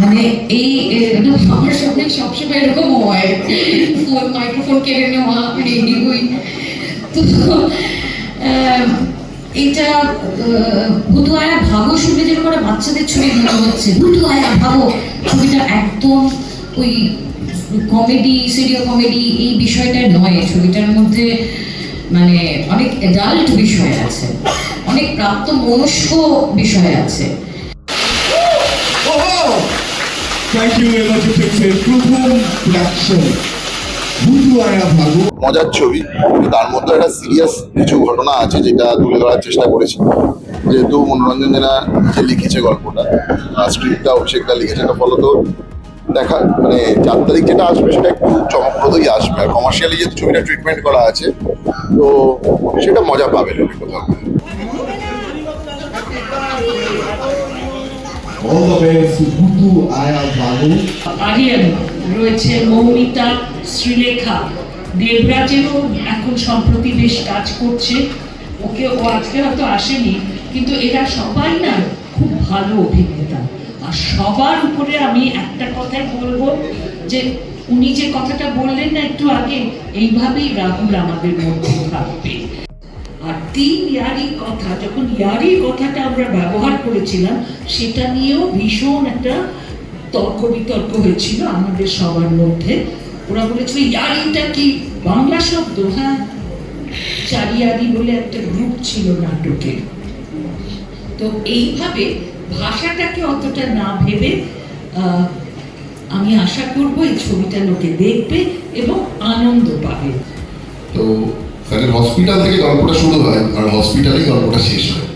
মানে এই আমার সামনে সবসময় এরকম হয়, ফোন মাইক্রোফোন কেড়ে নেওয়া, মানে এগুলোই তো। এটা ভুতু আয়া ভাবো শুনে যেন করে বাচ্চাদের ছবি মনে হচ্ছে, ভুতু আয়া ভাবো ছবিটা একদম ওই কমেডি, সিরিয়াল কমেডি এই বিষয়টা নয়। ছবিটার মধ্যে মানে অনেক অ্যাডাল্ট বিষয় আছে, অনেক প্রাপ্তবয়স্ক বিষয় আছে। থ্যাংক ইউ এনার্জেটিক্সের প্রথম প্রোডাকশন ভুতু আয়া ভাগো। মজার ছবি, তার মধ্যে একটা সিরিয়াস কিছু ঘটনা আছে যেটা তুলে ধরার চেষ্টা করেছি। যেহেতু মনোরঞ্জন জেনা যে লিখেছে গল্পটা, স্ক্রিপ্টটা অভিষেকটা লিখেছে, এটা ফলত দেখা মানে 4 তারিখ যেটা আসবে সেটা একটু চমকপ্রদই আসবে। আর কমার্শিয়ালি যেহেতু ছবিটা ট্রিটমেন্ট করা আছে, তো সেটা মজা পাবে লোকে কোথাও। ভুতু আয়া ভাগো। আরিয়ান রয়েছে, মৌমিতা, শ্রীলেখা, দেবরাজেরও এখন সম্প্রতি বেশ কাজ করছে। ও আজকে হয়তো আসেনি, কিন্তু এরা সবাই না খুব ভালো অভিনেতা। আর সবার উপরে আমি একটা কথাই বলবো, যে উনি যে কথাটা বললেন না একটু আগে, এইভাবেই রাহুল আমাদের মধ্যে থাকবে। আর 3 ইয়ারি কথা, যখন ইয়ারি কথাটা আমরা ব্যবহার করেছিলাম, সেটা নিয়েও ভীষণ একটা তর্ক বিতর্ক হয়েছিল আমাদের সবার মধ্যে। ওরা বলেছিল ইয়ারিটা কি বাংলা শব্দ? হ্যাঁ, চারিয়ারি বলে একটা গ্রুপ ছিল নাটকে। তো এইভাবে ভাষাটাকে অতটা না ভেবে আমি আশা করবো এই ছবিটা লোকে দেখবে এবং আনন্দ পাবে। তো হসপিটাল থেকে গল্পটা শুরু হয় আর হসপিটালেই গল্পটা শেষ হয়।